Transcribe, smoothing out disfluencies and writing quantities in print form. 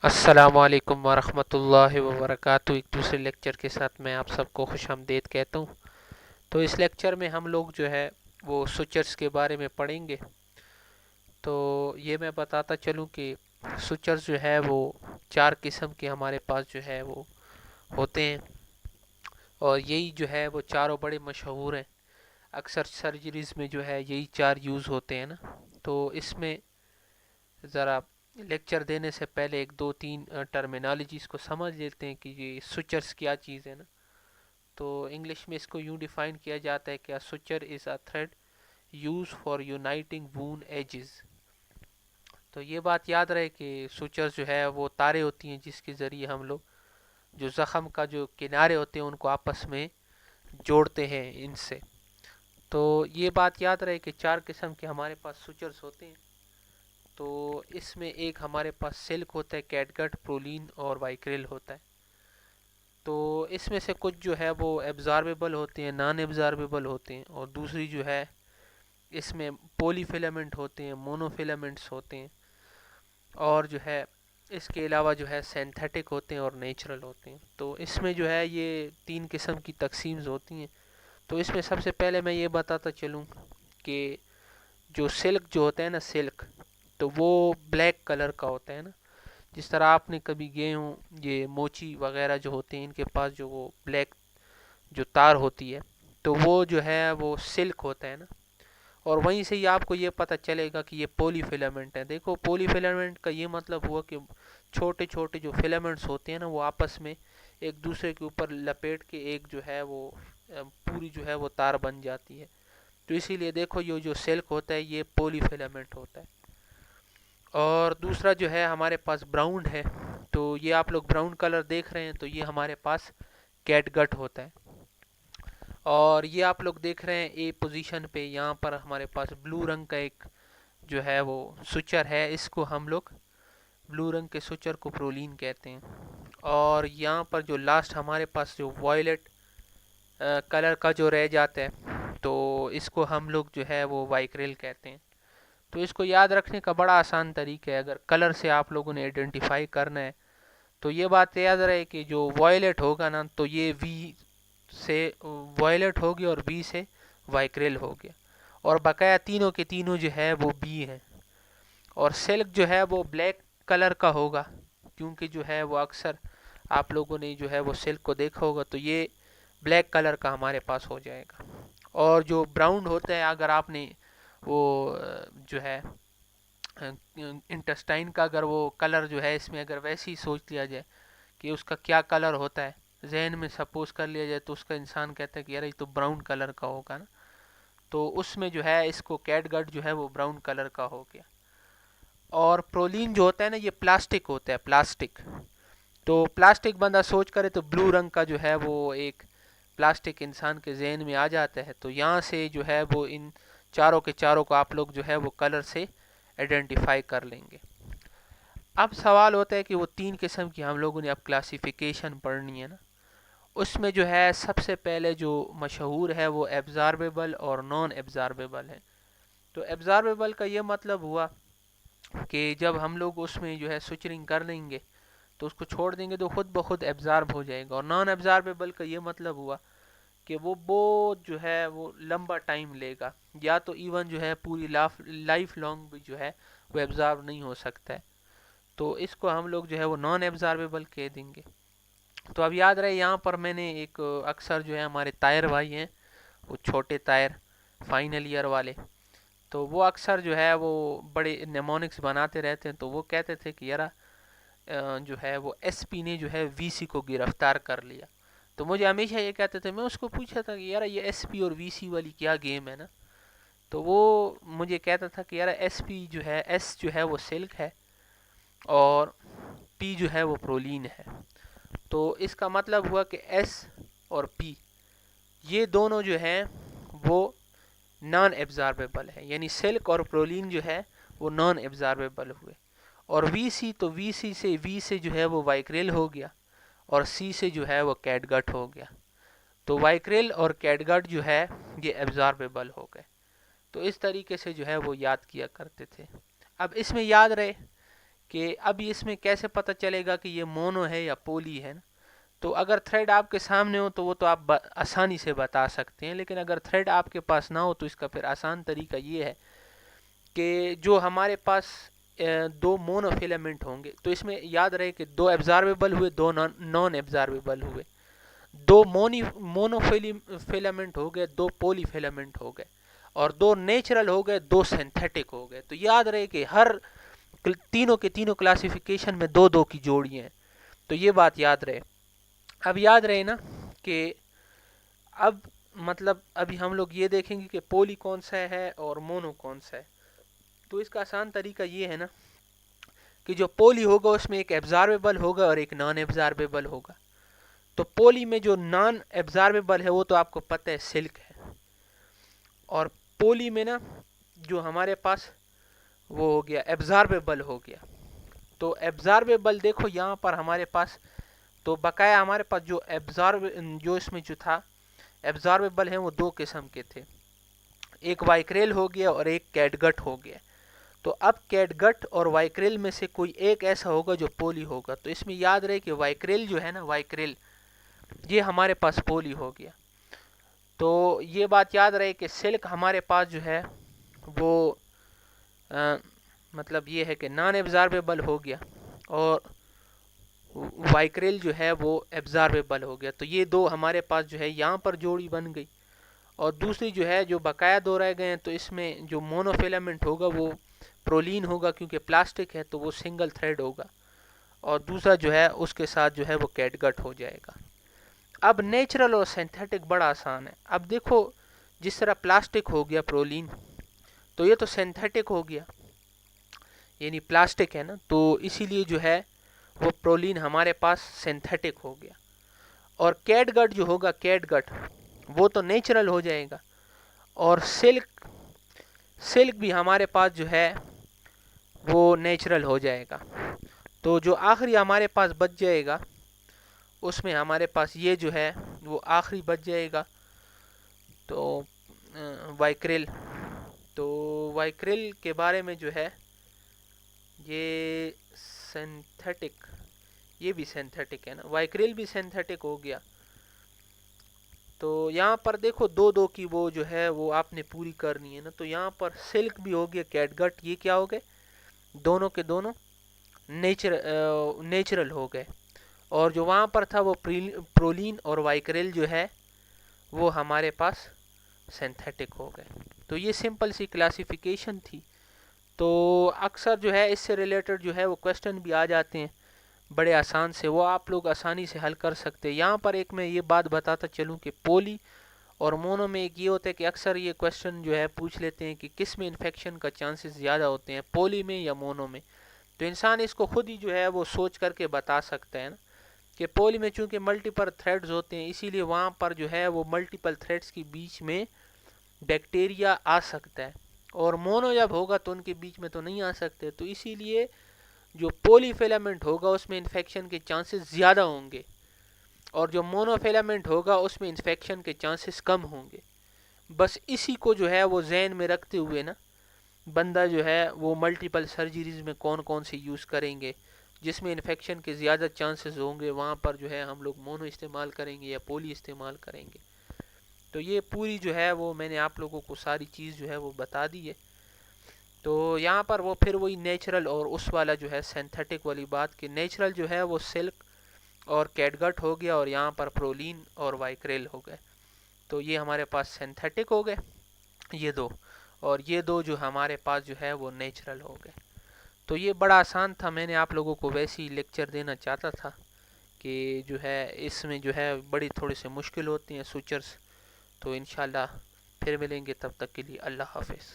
السلام علیکم ورحمۃ اللہ وبرکاتہ۔ ایک دوسرے لیکچر کے ساتھ میں آپ سب کو خوش آمدید کہتا ہوں۔ تو اس لیکچر میں ہم لوگ جو ہے وہ سوئچرز کے بارے میں پڑھیں گے۔ تو یہ میں بتاتا چلوں کہ سوئچرز جو ہے وہ چار قسم کے ہمارے پاس جو ہے وہ ہوتے ہیں، اور یہی جو ہے وہ چاروں بڑے مشہور ہیں۔ اکثر سرجریز میں جو ہے یہی چار یوز ہوتے ہیں نا۔ تو اس میں ذرا لیکچر دینے سے پہلے ایک دو تین ٹرمینالوجیز کو سمجھ لیتے ہیں کہ یہ سوئچرز کیا چیز ہے نا۔ تو انگلش میں اس کو یوں ڈیفائن کیا جاتا ہے کہ switcher is a thread use for uniting وون ایجز۔ تو یہ بات یاد رہے کہ سوئچرز جو ہے وہ تاریں ہوتی ہیں جس کے ذریعے ہم لوگ جو زخم کا جو کنارے ہوتے ہیں ان کو آپس میں جوڑتے ہیں ان سے۔ تو یہ بات یاد رہے کہ چار قسم کے ہمارے پاس سوئچرز ہوتے ہیں۔ تو اس میں ایک ہمارے پاس سلک ہوتا ہے، کیٹگٹ، پرولین اور وائکریل ہوتا ہے۔ تو اس میں سے کچھ جو ہے وہ ایبزاربیبل ہوتے ہیں، نان ایبزاربیبل ہوتے ہیں، اور دوسری جو ہے اس میں پولی فیلامنٹ ہوتے ہیں، مونو فیلامنٹس ہوتے ہیں، اور جو ہے اس کے علاوہ جو ہے سینتھیٹک ہوتے ہیں اور نیچرل ہوتے ہیں۔ تو اس میں جو ہے یہ تین قسم کی تقسیمز ہوتی ہیں۔ تو اس میں سب سے پہلے میں یہ بتاتا چلوں کہ جو سلک جو ہوتا ہے نا، سلک تو وہ بلیک کلر کا ہوتا ہے نا۔ جس طرح آپ نے کبھی گئے ہوں یہ موچی وغیرہ جو ہوتے ہیں ان کے پاس جو وہ بلیک جو تار ہوتی ہے تو وہ جو ہے وہ سلک ہوتا ہے نا۔ اور وہیں سے ہی آپ کو یہ پتہ چلے گا کہ یہ پولی فیلامنٹ ہے۔ دیکھو پولی فیلامنٹ کا یہ مطلب ہوا کہ چھوٹے چھوٹے جو فیلامنٹس ہوتے ہیں نا وہ آپس میں ایک دوسرے کے اوپر لپیٹ کے ایک جو ہے وہ پوری جو ہے وہ تار بن جاتی ہے۔ تو اسی لیے دیکھو یہ جو سلک ہوتا ہے یہ پولی فیلامنٹ ہوتا ہے۔ اور دوسرا جو ہے ہمارے پاس براؤن ہے، تو یہ آپ لوگ براؤن کلر دیکھ رہے ہیں تو یہ ہمارے پاس کیٹ گٹ ہوتا ہے۔ اور یہ آپ لوگ دیکھ رہے ہیں اے پوزیشن پہ یہاں پر ہمارے پاس بلو رنگ کا ایک جو ہے وہ سوئچر ہے، اس کو ہم لوگ بلو رنگ کے سوئچر کو پرولین کہتے ہیں۔ اور یہاں پر جو لاسٹ ہمارے پاس جو وائلٹ کلر کا جو رہ جاتا ہے تو اس کو ہم لوگ جو ہے وہ وائکریل کہتے ہیں۔ تو اس کو یاد رکھنے کا بڑا آسان طریقہ ہے، اگر کلر سے آپ لوگوں نے آئیڈینٹیفائی کرنا ہے تو یہ بات یاد رہے کہ جو وائلٹ ہوگا نا تو یہ وی سے وائلٹ ہو گیا اور بی سے وائکریل ہو گیا، اور بقایا تینوں کے تینوں جو ہے وہ بی ہیں۔ اور سلک جو ہے وہ بلیک کلر کا ہوگا، کیونکہ جو ہے وہ اکثر آپ لوگوں نے جو ہے وہ سلک کو دیکھا ہوگا تو یہ بلیک کلر کا ہمارے پاس ہو جائے گا۔ اور جو براؤن ہوتا ہے اگر آپ نے وہ جو ہے انٹسٹائن کا اگر وہ کلر جو ہے اس میں اگر ویسے ہی سوچ لیا جائے کہ اس کا کیا کلر ہوتا ہے، ذہن میں سپوز کر لیا جائے تو اس کا انسان کہتا ہے کہ یار یہ تو براؤن کلر کا ہوگا نا۔ تو اس میں جو ہے اس کو کیٹ گٹ جو ہے وہ براؤن کلر کا ہو گیا۔ اور پرولین جو ہوتا ہے نا یہ پلاسٹک ہوتا ہے، پلاسٹک۔ تو پلاسٹک بندہ سوچ کرے تو بلو رنگ کا جو ہے وہ ایک پلاسٹک انسان کے ذہن میں آ جاتا ہے۔ تو یہاں سے جو ہے وہ ان چاروں کے چاروں کو آپ لوگ جو ہے وہ کلر سے آئیڈینٹیفائی کر لیں گے۔ اب سوال ہوتا ہے کہ وہ تین قسم کی ہم لوگوں نے اب کلاسیفیکیشن پڑھنی ہے نا۔ اس میں جو ہے سب سے پہلے جو مشہور ہے وہ ایبزاربیبل اور نان ایبزاربیبل ہے۔ تو ایبزاربیبل کا یہ مطلب ہوا کہ جب ہم لوگ اس میں جو ہے سوئچرنگ کر لیں گے تو اس کو چھوڑ دیں گے تو خود بخود ایبزارب ہو جائے گا۔ اور نان ایبزاربیبل کا یہ مطلب ہوا کہ وہ بہت جو ہے وہ لمبا ٹائم لے گا، یا تو ایون جو ہے پوری لائف لانگ بھی جو ہے وہ ایبزارب نہیں ہو سکتا ہے۔ تو اس کو ہم لوگ جو ہے وہ نان ایبزاربیبل کہہ دیں گے۔ تو اب یاد رہے یہاں پر میں نے ایک اکثر جو ہے ہمارے طاہر بھائی ہیں وہ چھوٹے طاہر فائنل ایئر والے، تو وہ اکثر جو ہے وہ بڑے نیمونکس بناتے رہتے ہیں، تو وہ کہتے تھے کہ یار جو ہے وہ ایس پی نے جو ہے وی سی کو گرفتار کر لیا۔ تو مجھے ہمیشہ یہ کہتے تھے، میں اس کو پوچھا تھا کہ یار یہ ایس پی اور وی سی والی کیا گیم ہے نا، تو وہ مجھے کہتا تھا کہ یار ایس پی جو ہے ایس جو ہے وہ سلک ہے اور پی جو ہے وہ پرولین ہے۔ تو اس کا مطلب ہوا کہ ایس اور پی یہ دونوں جو ہیں وہ نان ایبزاربیبل ہے، یعنی سلک اور پرولین جو ہے وہ نان ایبزاربیبل ہوئے۔ اور وی سی تو وی سے جو ہے وہ وائکریل ہو گیا، اور سی سے جو ہے وہ کیٹ گٹ ہو گیا۔ تو وائکریل اور کیٹ گٹ جو ہے یہ ایبزاربیبل ہو گئے۔ تو اس طریقے سے جو ہے وہ یاد کیا کرتے تھے۔ اب اس میں یاد رہے کہ ابھی اس میں کیسے پتہ چلے گا کہ یہ مونو ہے یا پولی ہے نا. تو اگر تھریڈ آپ کے سامنے ہو تو وہ تو آپ آسانی سے بتا سکتے ہیں, لیکن اگر تھریڈ آپ کے پاس نہ ہو تو اس کا پھر آسان طریقہ یہ ہے کہ جو ہمارے پاس دو مونو فیلامنٹ ہوں گے, تو اس میں یاد رہے کہ دو ایبزاربیبل ہوئے, دو نان ایبزاربیبل ہوئے, دو مونو فیلامنٹ ہو گئے, دو پولی فیلامنٹ ہو گئے, اور دو نیچرل ہو گئے, دو سینتھیٹک ہو گئے. تو یاد رہے کہ ہر تینوں کے تینوں کلاسیفیکیشن میں دو دو کی جوڑی ہیں, تو یہ بات یاد رہے. اب یاد رہے نا کہ اب مطلب ابھی ہم لوگ یہ دیکھیں گے کہ پولی کون سا ہے اور مونو کون سا ہے. تو اس کا آسان طریقہ یہ ہے نا کہ جو پولی ہوگا اس میں ایک ایبزاربیبل ہوگا اور ایک نان ایبزاربیبل ہوگا. تو پولی میں جو نان ایبزاربیبل ہے وہ تو آپ کو پتہ ہے سلک ہے, اور پولی میں نا جو ہمارے پاس وہ ہو گیا ایبزاربیبل ہو گیا. تو ایبزاربیبل دیکھو یہاں پر ہمارے پاس تو بقایا ہمارے پاس جو اس میں جو تھا ایبزاربیبل ہیں وہ دو قسم کے تھے, ایک وائکریل ہو گیا اور ایک کیٹگٹ ہو گیا. تو اب کیٹگٹ اور وائکریل میں سے کوئی ایک ایسا ہوگا جو پولی ہوگا. تو اس میں یاد رہے کہ وائکریل جو ہے نا, وائکریل یہ ہمارے پاس پولی ہو گیا. تو یہ بات یاد رہے کہ سلک ہمارے پاس جو ہے وہ مطلب یہ ہے کہ نان ایبزاربیبل ہو گیا, اور وائکریل جو ہے وہ ایبزاربیبل ہو گیا. تو یہ دو ہمارے پاس جو ہے یہاں پر جوڑی بن گئی. اور دوسری جو ہے جو بقایا دو رہ گئے ہیں, تو اس میں جو مونو فیلامنٹ ہوگا وہ پرولین ہوگا کیونکہ پلاسٹک ہے تو وہ سنگل تھریڈ ہوگا, اور دوسرا جو ہے اس کے ساتھ جو ہے وہ کیٹگٹ ہو جائے گا. اب نیچرل اور سینتھیٹک بڑا آسان ہے. اب دیکھو جس طرح پلاسٹک ہو گیا پرولین, تو یہ تو سینتھیٹک ہو گیا یعنی پلاسٹک ہے نا, تو اسی لیے جو ہے وہ پرولین ہمارے پاس سینتھیٹک ہو گیا. اور کیٹگٹ جو ہوگا کیٹگٹ وہ تو نیچرل ہو جائے گا, اور سلک بھی ہمارے پاس جو ہے وہ نیچرل ہو جائے گا. تو جو آخری ہمارے پاس بچ جائے گا اس میں ہمارے پاس یہ جو ہے وہ آخری بچ جائے گا, تو وائکریل. تو وائکریل کے بارے میں جو ہے یہ سینتھیٹک, یہ بھی سینتھیٹک ہے نا, وائکریل بھی سینتھیٹک ہو گیا. تو یہاں پر دیکھو دو دو کی وہ جو ہے وہ آپ نے پوری کرنی ہے نا. تو یہاں پر سلک بھی ہو گیا, کیٹگٹ, یہ کیا ہو گئے دونوں کے دونوں نیچرل ہو گئے. اور جو وہاں پر تھا وہ پرولین اور وائکریل جو ہے وہ ہمارے پاس سینتھیٹک ہو گئے. تو یہ سمپل سی کلاسیفیکیشن تھی. تو اکثر جو ہے اس سے ریلیٹڈ جو ہے وہ کویسچن بھی آ جاتے ہیں بڑے آسان سے, وہ آپ لوگ آسانی سے حل کر سکتے. یہاں پر ایک میں یہ بات بتاتا چلوں کہ پولی اور مونو میں ایک یہ ہوتا ہے کہ اکثر یہ کویسچن جو ہے پوچھ لیتے ہیں کہ کس میں انفیکشن کا چانسز زیادہ ہوتے ہیں, پولی میں یا مونو میں. تو انسان اس کو خود ہی جو ہے وہ سوچ کر کے بتا سکتا ہے نا کہ پولی میں چونکہ ملٹیپل تھریڈز ہوتے ہیں اسی لیے وہاں پر جو ہے وہ ملٹیپل تھریڈز کے بیچ میں بیکٹیریا آ سکتا ہے, اور مونو جب ہوگا تو ان کے بیچ میں تو نہیں آ سکتے. تو اسی لیے جو پولی فیلامنٹ ہوگا اس میں انفیکشن کے چانسز زیادہ ہوں گے, اور جو مونو فیلامنٹ ہوگا اس میں انفیکشن کے چانسز کم ہوں گے. بس اسی کو جو ہے وہ ذہن میں رکھتے ہوئے نا بندہ جو ہے وہ ملٹیپل سرجریز میں کون کون سے یوز کریں گے, جس میں انفیکشن کے زیادہ چانسز ہوں گے وہاں پر جو ہے ہم لوگ مونو استعمال کریں گے یا پولی استعمال کریں گے. تو یہ پوری جو ہے وہ میں نے آپ لوگوں کو ساری چیز جو ہے وہ بتا دی ہے. تو یہاں پر وہ پھر وہی نیچرل اور اس والا جو ہے سینتھیٹک والی بات کہ نیچرل جو ہے وہ سلک اور کیٹگٹ ہو گیا, اور یہاں پر پرولین اور وائکریل ہو گئے. تو یہ ہمارے پاس سینتھیٹک ہو گئے یہ دو, اور یہ دو جو ہمارے پاس جو ہے وہ نیچرل ہو گئے. تو یہ بڑا آسان تھا, میں نے آپ لوگوں کو ویسے ہی لیکچر دینا چاہتا تھا کہ جو ہے اس میں جو ہے بڑی تھوڑے سے مشکل ہوتی ہیں سوچرز. تو انشاءاللہ پھر ملیں گے, تب تک کے لیے اللہ حافظ.